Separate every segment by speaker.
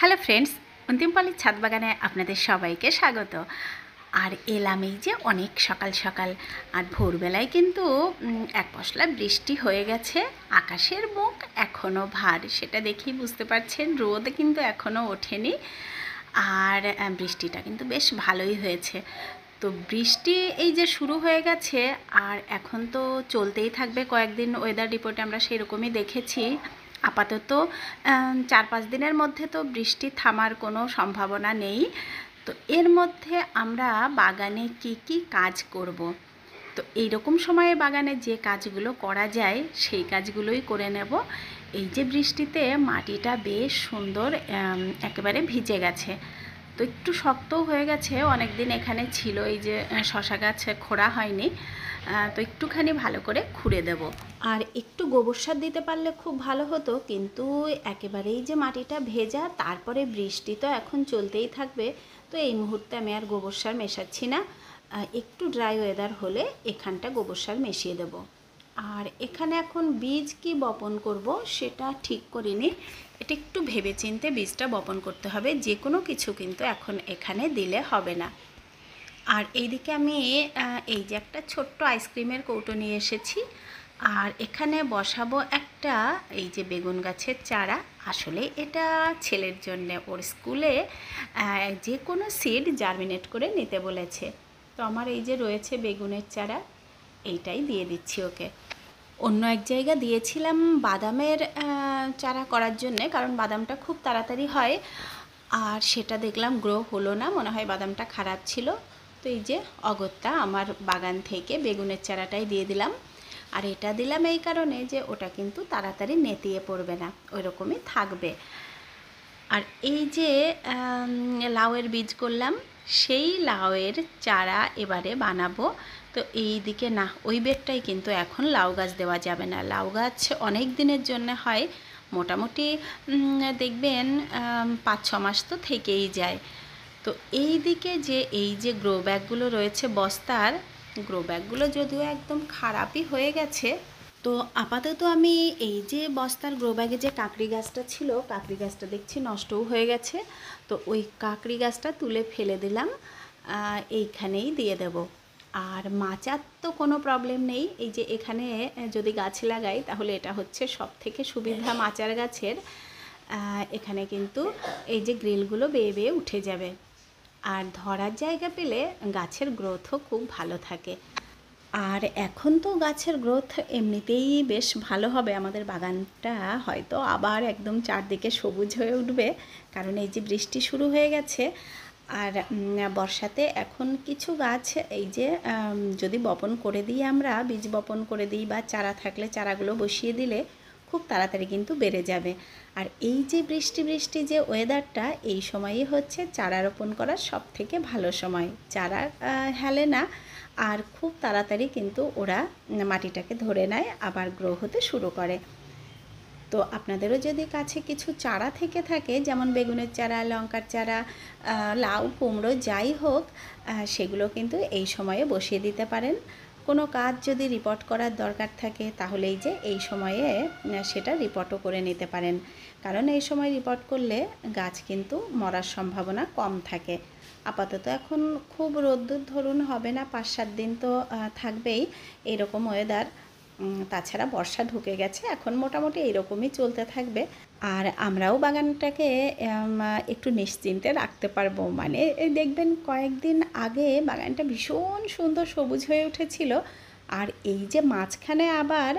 Speaker 1: Hello friends, অন্তিম পালির ছাদ বাগানে আপনাদের সবাইকে স্বাগত। আর এলাম এই যে অনেক সকাল সকাল, আর ভোরবেলায় কিন্তু এক পশলা বৃষ্টি হয়ে গেছে। আকাশের মুখ এখনও ভার, সেটা দেখেই বুঝতে পারছেন। রোদ কিন্তু এখনও ওঠেনি, আর বৃষ্টিটা কিন্তু বেশ ভালোই হয়েছে। তো বৃষ্টি এই যে শুরু হয়ে গেছে, আর এখন তো চলতেই থাকবে কয়েকদিন। ওয়েদার রিপোর্টে আমরা সেই রকমই দেখেছি। আপাতত 4-5 দিনের মধ্যে তো বৃষ্টি থামার কোনো সম্ভাবনা নেই। তো এর মধ্যে আমরা বাগানে কি কি কাজ করব। তো এইরকম সময়ে বাগানে যে কাজগুলো করা যায় সেই কাজগুলোই করে নেব। এই যে বৃষ্টিতে মাটিটা বেশ সুন্দর একেবারে ভিজে গেছে, তো একটু শক্তও হয়ে গেছে। অনেক দিন এখানে ছিল এই যে শশা গাছ খোঁড়া হয়নি, তো একটুখানি ভালো করে খুঁড়ে দেব। আর একটু গোবর সার দিতে পারলে খুব ভালো হতো, কিন্তু একেবারেই যে মাটিটা ভেজা, তারপরে বৃষ্টি তো এখন চলতেই থাকবে। তো এই মুহূর্তে আমি আর গোবর সার মেশাচ্ছি না। একটু ড্রাই ওয়েদার হলে এখানটা গোবর সার মিশিয়ে দেব। আর এখানে এখন বীজ কি বপন করব সেটা ঠিক করিনি। এটা একটু ভেবেচিন্তে বীজটা বপন করতে হবে। যে কোনো কিছু কিন্তু এখন এখানে দিলে হবে না। আর এইদিকে আমি এই যে একটা ছোট্ট আইসক্রিমের কৌটো নিয়ে এসেছি, আর এখানে বসাবো একটা এই যে বেগুন গাছের চারা। আসলে এটা ছেলের জন্যে, ওর স্কুলে যে কোনো সিড জার্মিনেট করে নিতে বলেছে। তো আমার এই যে রয়েছে বেগুনের চারা, এইটাই দিয়ে দিচ্ছি ওকে। অন্য এক জায়গা দিয়েছিলাম বাদামের চারা করার জন্যে, কারণ বাদামটা খুব তাড়াতাড়ি হয়, আর সেটা দেখলাম গ্রো হলো না, মনে হয় বাদামটা খারাপ ছিল। তো এই যে অগত্যা আমার বাগান থেকে বেগুনের চারাটাই দিয়ে দিলাম। আর এটা দিলাম এই কারণে যে ওটা কিন্তু তাড়াতাড়ি নেতিয়ে পড়বে না, ওই রকমই থাকবে। আর এই যে লাউয়ের বীজ করলাম, সেই লাউয়ের চারা এবারে বানাবো। তো এই দিকে না, ওই বেডটাই কিন্তু এখন লাউ গাছ দেওয়া যাবে না। লাউ গাছ অনেক দিনের জন্য হয়, মোটামুটি দেখবেন 5-6 মাস তো থেকেই যায়। তো এই দিকে যে এই যে গ্রো ব্যাগগুলো রয়েছে বস্তার, গ্রো ব্যাগগুলো যদিও একদম খারাপই হয়ে গেছে। তো আপাতত আমি এই যে বস্তার গ্রো ব্যাগে যে কাকড়ি গাছটা ছিল, কাকড়ি গাছটা দেখছি নষ্টও হয়ে গেছে। তো ওই কাকড়ি গাছটা তুলে ফেলে দিলাম, এইখানেই দিয়ে দেব। আর মাচার তো কোনো প্রবলেম নেই। এই যে এখানে যদি গাছ লাগাই তাহলে এটা হচ্ছে সব থেকে সুবিধা মাচার গাছের। এখানে কিন্তু এই যে গ্রিলগুলো বেয়ে বেয়ে উঠে যাবে, আর ধরার জায়গা পেলে গাছের গ্রোথও খুব ভালো থাকে। আর এখন তো গাছের গ্রোথ এমনিতেই বেশ ভালো হবে। আমাদের বাগানটা হয়তো আবার একদম চারদিকে সবুজ হয়ে উঠবে, কারণ এই যে বৃষ্টি শুরু হয়ে গেছে। আর বর্ষাতে এখন কিছু গাছ এই যে যদি বপন করে দিই, আমরা বীজ বপন করে দিই বা চারা থাকলে চারাগুলো বসিয়ে দিলে খুব তাড়াতাড়ি কিন্তু বেড়ে যাবে। আর এই যে বৃষ্টি যে ওয়েদারটা, এই সময়ই হচ্ছে চারা রোপণ করার সব থেকে ভালো সময়। চারা হেলে না, আর খুব তাড়াতাড়ি কিন্তু ওরা মাটিটাকে ধরে নেয়, আবার গ্রো হতে শুরু করে। তো আপনাদেরও যদি কাছে কিছু চারা থেকে থাকে, যেমন বেগুনের চারা, লঙ্কার চারা, লাউ, কুমড়ো যাই হোক, সেগুলো কিন্তু এই সময়ে বসিয়ে দিতে পারেন। কোনো কাজ যদি রিপোর্ট করার দরকার থাকে তাহলে এই যে এই সময়ে সেটা রিপোর্টও করে নিতে পারেন, কারণ এই সময় রিপোর্ট করলে গাছ কিন্তু মরার সম্ভাবনা কম থাকে। আপাতত এখন খুব রোদ্দুর ধরুন হবে না, 5-7 দিন তো থাকবেই এরকম ওয়েদার। তাছাড়া বর্ষা ঢুকে গেছে, এখন মোটামুটি এইরকমই চলতে থাকবে। আর আমরাও বাগানটাকে একটু নিশ্চিন্তে রাখতে পারবো। মানে দেখবেন কয়েকদিন আগে বাগানটা ভীষণ সুন্দর সবুজ হয়ে উঠেছিল, আর এই যে মাঝখানে আবার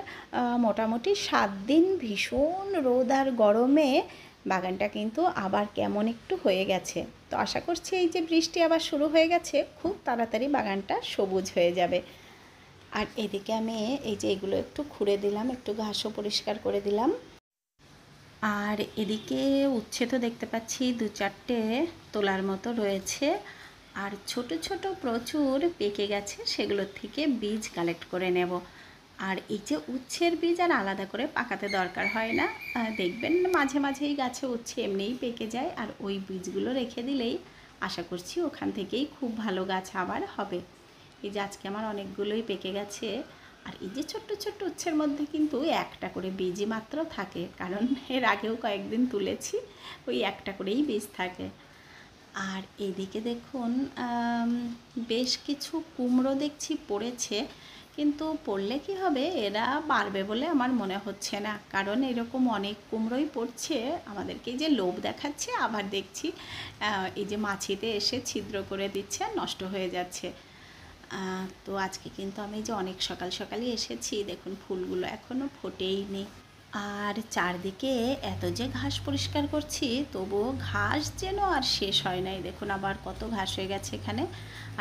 Speaker 1: মোটামুটি 7 দিন ভীষণ রোদ আর গরমে বাগানটা কিন্তু আবার কেমন একটু হয়ে গেছে। তো আশা করছি এই যে বৃষ্টি আবার শুরু হয়ে গেছে, খুব তাড়াতাড়ি বাগানটা সবুজ হয়ে যাবে। আর এদিকে আমি এই যে এগুলো একটু খুঁড়ে দিলাম, একটু ঘাসও পরিষ্কার করে দিলাম। আর এদিকে উচ্ছে তো দেখতে পাচ্ছি 2-4টে তোলার মতো রয়েছে, আর ছোট ছোট প্রচুর পেকে গেছে, সেগুলোর থেকে বীজ কালেক্ট করে নেব। আর এই যে উচ্ছের বীজ আর আলাদা করে পাকাতে দরকার হয় না, দেখবেন মাঝে মাঝেই গাছে উচ্ছে এমনিই পেকে যায়, আর ওই বীজগুলো রেখে দিলেই আশা করছি ওখান থেকেই খুব ভালো গাছ আবার হবে। এই যে আজকে আমার অনেকগুলোই পেকে গেছে, আর এই যে ছোট্ট ছোট্ট উচ্ছের মধ্যে কিন্তু একটা করে বীজই মাত্র থাকে, কারণ এর আগেও কয়েকদিন তুলেছি, ওই একটা করেই বীজ থাকে। আর এদিকে দেখুন বেশ কিছু কুমড়ো দেখছি পড়েছে, কিন্তু পড়লে কি হবে, এরা বাড়বে বলে আমার মনে হচ্ছে না, কারণ এরকম অনেক কুমড়োই পড়ছে, আমাদেরকে যে লোভ দেখাচ্ছে, আবার দেখছি এই যে মাছিতে এসে ছিদ্র করে দিচ্ছে আর নষ্ট হয়ে যাচ্ছে। তো আজকে কিন্তু আমি যে অনেক সকাল সকালই এসেছি, দেখুন ফুলগুলো এখনও ফোটেইনি। আর চারদিকে এত যে ঘাস পরিষ্কার করছি, তবুও ঘাস যেন আর শেষ হয় নাই। দেখুন আবার কত ঘাস হয়ে গেছে এখানে।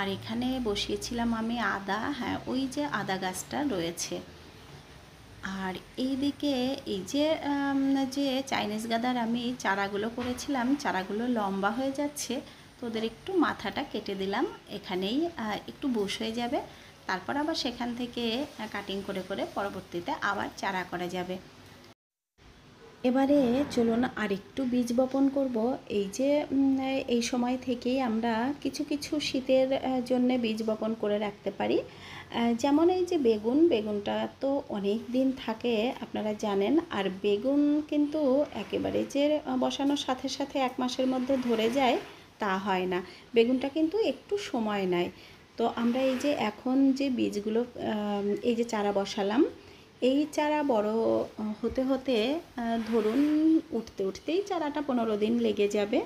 Speaker 1: আর এখানে বসিয়েছিলাম আমি আদা, হ্যাঁ ওই যে আদা গাছটা রয়েছে। আর এইদিকে এই যে যে চাইনিজ গাঁদার আমি চারাগুলো করেছিলাম, চারাগুলো লম্বা হয়ে যাচ্ছে, তো ওদের একটু মাথাটা কেটে দিলাম, এখানেই একটু বুশ হয়ে যাবে, তারপর আবার সেখান থেকে কাটিং করে করে পরবর্তীতে আবার চারা করা যাবে। এবারে চলুন আর একটু বীজ বপন করব। এই যে এই সময় থেকেই আমরা কিছু কিছু শীতের জন্যে বীজ বপন করে রাখতে পারি। যেমন এই যে বেগুনটা তো অনেক দিন থাকে আপনারা জানেন, আর বেগুন কিন্তু একেবারে যে বসানোর সাথে সাথে 1 মাসের মধ্যে ধরে যায় তা হয় না, বেগুনটা কিন্তু একটু সময় নেয়। তো আমরা এই যে এখন যে বীজগুলো এই যে চারা বসালাম, এই চারা বড় হতে হতে ধরুন উঠতেই চারাটা 15 দিন লেগে যাবে,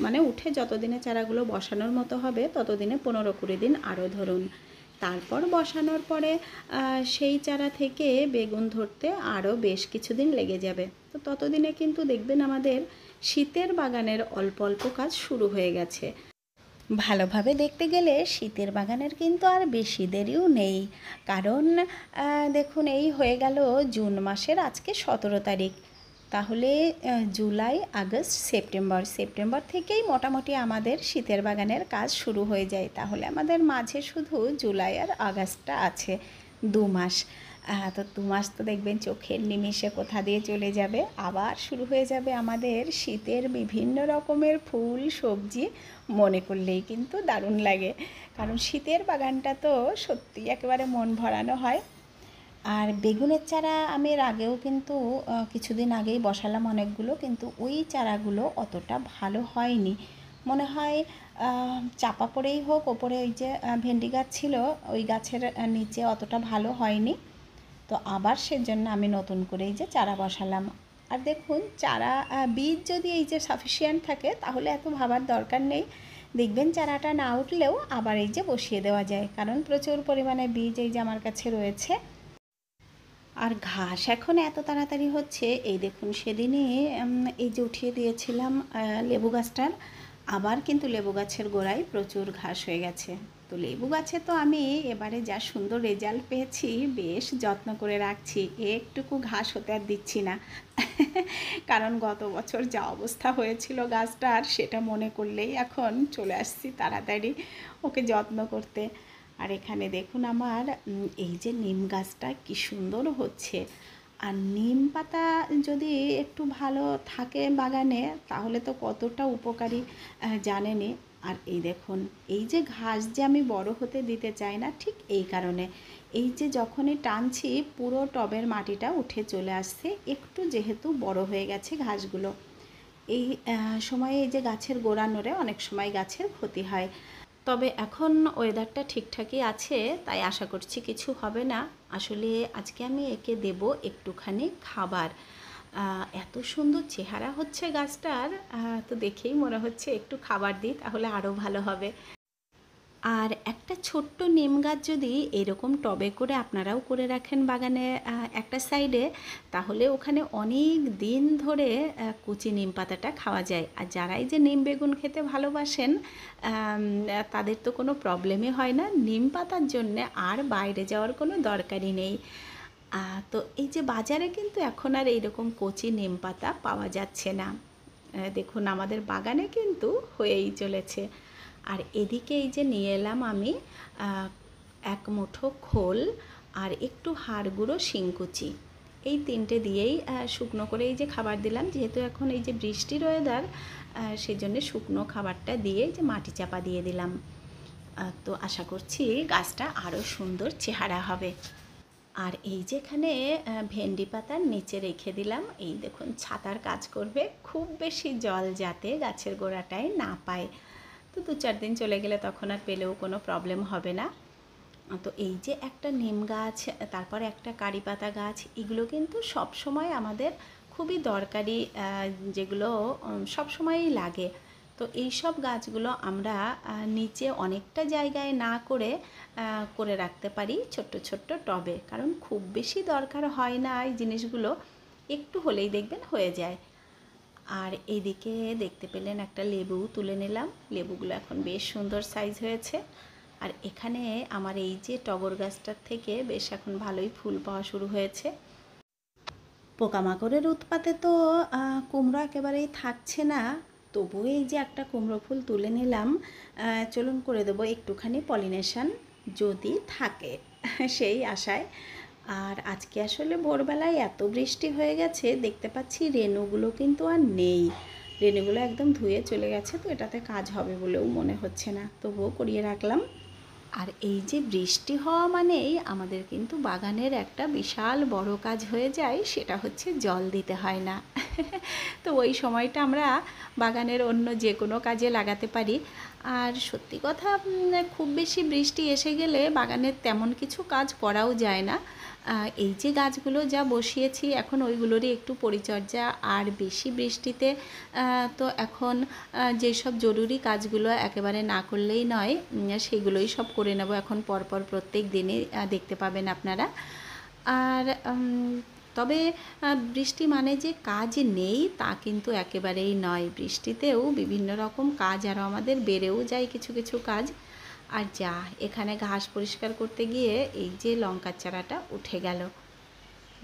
Speaker 1: মানে উঠে যতদিনে চারাগুলো বসানোর মতো হবে ততদিনে 15-20 দিন আরও ধরুন। তারপর বসানোর পরে সেই চারা থেকে বেগুন ধরতে আরও বেশ কিছুদিন লেগে যাবে। তো ততদিনে কিন্তু দেখবেন আমাদের শীতের বাগানের অল্প অল্প কাজ শুরু হয়ে গেছে। ভালোভাবে দেখতে গেলে শীতের বাগানের কিন্তু আর বেশি দেরিও নেই, কারণ দেখুন এই হয়ে গেল জুন মাসের আজকে 17 তারিখ, তাহলে জুলাই, আগস্ট, সেপ্টেম্বর থেকেই মোটামুটি আমাদের শীতের বাগানের কাজ শুরু হয়ে যায়। তাহলে আমাদের মাঝে শুধু জুলাই আর আগস্টটা আছে, 2 মাস। তো 2 মাস তো দেখবেন চোখের নিমেষে কোথা দিয়ে চলে যাবে, আবার শুরু হয়ে যাবে আমাদের শীতের বিভিন্ন রকমের ফুল সবজি, মনে করলেই কিন্তু দারুণ লাগে, কারণ শীতের বাগানটা তো সত্যি একেবারে মন ভরানো হয়। আর বেগুনের চারা আমি এর আগেও কিন্তু কিছুদিন আগেই বসালাম অনেকগুলো, কিন্তু ওই চারাগুলো অতটা ভালো হয়নি, মনে হয় চাপা পড়েই হোক, ওপরে ওই যে ভেন্ডি গাছ ছিল ওই গাছের নিচে অতটা ভালো হয়নি। তো আবার সেজন্য আমি নতুন করে এই যে চারা বসালাম। আর দেখুন চারা বীজ যদি এই যে সাফিসিয়েন্ট থাকে তাহলে এত ভাবার দরকার নেই, দেখবেন চারাটা না উঠলেও আবার এই যে বসিয়ে দেওয়া যায়, কারণ প্রচুর পরিমাণে বীজ এই যে আমার কাছে রয়েছে। আর ঘাস এখন এত তাড়াতাড়ি হচ্ছে, এই দেখুন সেদিনই এই যে উঠিয়ে দিয়েছিলাম লেবু গাছটার, আবার কিন্তু লেবু গাছের গোড়ায় প্রচুর ঘাস হয়ে গেছে। তো লেবু গাছে তো আমি এবারে যা সুন্দর রেজাল্ট পেয়েছি, বেশ যত্ন করে রাখছি, একটুকু ঘাস হতে আর দিচ্ছি না কারণ গত বছর যা অবস্থা হয়েছিল গাছটার, সেটা মনে করলেই এখন চলে আসছি তাড়াতাড়ি ওকে যত্ন করতে। আর এখানে দেখুন আমার এই যে নিম গাছটা কি সুন্দর হচ্ছে, আর নিম পাতা যদি একটু ভালো থাকে বাগানে তাহলে তো কতটা উপকারী জানেনই। আর এই দেখুন এই যে ঘাস যে আমি বড় হতে দিতে চাই না, ঠিক এই কারণে এই যে যখনই টানছি পুরো টবের মাটিটা উঠে চলে আসছে, একটু যেহেতু বড় হয়ে গেছে ঘাসগুলো, এই সময়ে এই যে গাছের গোড়া নড়ে অনেক সময় গাছের ক্ষতি হয়। তবে এখন ওয়েদারটা ঠিকঠাকই আছে, তাই আশা করছি কিছু হবে না। আসলে আজকে আমি একে দেব একটুখানি খাবার, এত সুন্দর চেহারা হচ্ছে গাছটার, তো দেখেই মনে হচ্ছে একটু খাবার দিই তাহলে আরও ভালো হবে। আর একটা ছোট্ট নিম গাছ যদি এরকম টবে করে আপনারাও করে রাখেন বাগানে একটা সাইডে, তাহলে ওখানে অনেক দিন ধরে কুচি নিম পাতাটা খাওয়া যায়। আর যারাই যে নিম বেগুন খেতে ভালোবাসেন তাদের তো কোনো প্রবলেমই হয় না, নিম পাতার জন্যে আর বাইরে যাওয়ার কোনো দরকারই নেই। তো এই যে বাজারে কিন্তু এখন আর এইরকম কচি নিম পাতা পাওয়া যাচ্ছে না, দেখুন আমাদের বাগানে কিন্তু হয়েই চলেছে। আর এদিকে এই যে নিয়ে এলাম আমি 1 মুঠো খোল আর একটু হাড় গুঁড়ো শিংকুচি, এই 3টে দিয়েই শুকনো করে এই যে খাবার দিলাম, যেহেতু এখন এই যে বৃষ্টির ওয়েদার, সেই জন্য শুকনো খাবারটা দিয়ে যে মাটি চাপা দিয়ে দিলাম। তো আশা করছি গাছটা আরও সুন্দর চেহারা হবে। আর এই যেখানে ভেন্ডি পাতার নিচে রেখে দিলাম, এই দেখুন ছাতার কাজ করবে, খুব বেশি জল যাতে গাছের গোড়াটায় না পায়। তো 2-4 দিন চলে গেলে তখন আর পেলেও কোনো প্রবলেম হবে না। তো এই যে একটা নিম গাছ, তারপর একটা কারি পাতা গাছ, এগুলো কিন্তু সব সময় আমাদের খুবই দরকারি, যেগুলো সব সময়ই লাগে। তো এই সব গাছগুলো আমরা নিচে অনেকটা জায়গায় না করে করে রাখতে পারি ছোট্ট ছোট্ট টবে, কারণ খুব বেশি দরকার হয় না এই জিনিসগুলো, একটু হলেই দেখবেন হয়ে যায়। আর এদিকে দেখতে পেলেন একটা লেবু তুলে নিলাম, লেবুগুলো এখন বেশ সুন্দর সাইজ হয়েছে। আর এখানে আমার এই যে টগর গাছটার থেকে বেশ এখন ভালোই ফুল পাওয়া শুরু হয়েছে। পোকামাকড়ের উৎপাতে তো কুমড়ো একেবারেই থাকছে না, তবু এই যে একটা কুমড়ো ফুল তুলে নিলাম, চলুন করে দেবো একটুখানি পলিনেশন যদি থাকে সেই আশায়। আর আজকে আসলে ভোরবেলায় এত বৃষ্টি হয়ে গেছে, দেখতে পাচ্ছি রেণুগুলো কিন্তু আর নেই, রেণুগুলো একদম ধুয়ে চলে গেছে, তো এটাতে কাজ হবে বলেও মনে হচ্ছে না, তবুও করিয়ে রাখলাম। আর এই যে বৃষ্টি হওয়া মানেই আমাদের কিন্তু বাগানের একটা বিশাল বড় কাজ হয়ে যায়, সেটা হচ্ছে জল দিতে হয় না। তো ওই সময়টা আমরা বাগানের অন্য যে কোনো কাজে লাগাতে পারি। আর সত্যি কথা, খুব বেশি বৃষ্টি এসে গেলে বাগানের তেমন কিছু কাজ করাও যায় না। এই যে গাছগুলো যা বসিয়েছি এখন ওইগুলোরই একটু পরিচর্যা, আর বেশি বৃষ্টিতে তো এখন যেসব জরুরি কাজগুলো একেবারে না করলেই নয়, সেগুলোই সব করে নেব এখন পরপর প্রত্যেক দিনে, দেখতে পাবেন আপনারা। আর তবে বৃষ্টি মানে যে কাজ নেই তা কিন্তু একেবারেই নয়, বৃষ্টিতেও বিভিন্ন রকম কাজ আরও আমাদের বেড়েও যায় কিছু কিছু কাজ। আর যা এখানে ঘাস পরিষ্কার করতে গিয়ে এই যে লঙ্কার চারাটা উঠে গেল,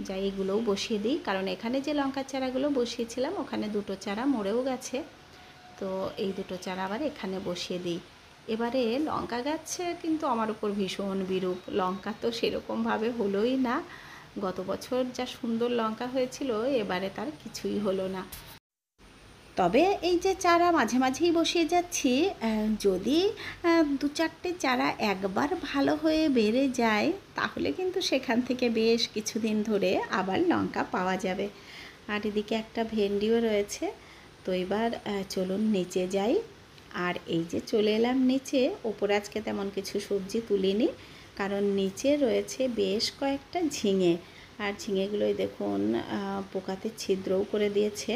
Speaker 1: যা এইগুলোও বসিয়ে দিই, কারণ এখানে যে লঙ্কার চারাগুলো বসিয়েছিলাম ওখানে 2টো চারা মরেও গেছে, তো এই 2টো চারা আবার এখানে বসিয়ে দিই। এবারে লঙ্কা গাছ কিন্তু আমার উপর ভীষণ বিরূপ, লঙ্কা তো সেরকমভাবে হলোই না, গত বছর যা সুন্দর লঙ্কা হয়েছিল এবারে তার কিছুই হলো না। তবে এই যে চারা মাঝে মাঝেই বসিয়ে যাচ্ছি, যদি 2-4টে চারা একবার ভালো হয়ে বেড়ে যায় তাহলে কিন্তু সেখান থেকে বেশ কিছুদিন ধরে আবার লঙ্কা পাওয়া যাবে। আর এদিকে একটা ভেন্ডিও রয়েছে। তো এবার চলুন নিচে যাই। আর এই যে চলে এলাম নিচে, ওপরে আজকে তেমন কিছু সবজি তুলিনি, কারণ নিচে রয়েছে বেশ কয়েকটা ঝিঙে, আর ঝিঙেগুলোই দেখুন পোকাতে ছিদ্রও করে দিয়েছে,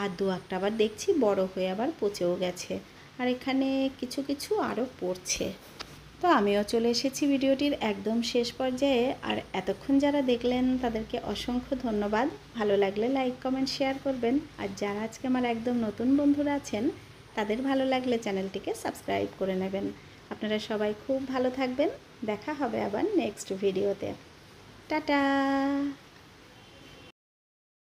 Speaker 1: আর 2-1টা আবার দেখছি বড় হয়ে আবার পচেও গেছে, আর এখানে কিছু কিছু আরও পড়ছে। তো আমিও চলে এসেছি ভিডিওটির একদম শেষ পর্যায়ে। আর এতক্ষণ যারা দেখলেন তাদেরকে অসংখ্য ধন্যবাদ। ভালো লাগলে লাইক কমেন্ট শেয়ার করবেন, আর যারা আজকে আমার একদম নতুন বন্ধুরা আছেন তাদের ভালো লাগলে চ্যানেলটিকে সাবস্ক্রাইব করে নেবেন। আপনারা সবাই খুব ভালো থাকবেন, দেখা হবে আবার নেক্সট ভিডিওতে। টাটা।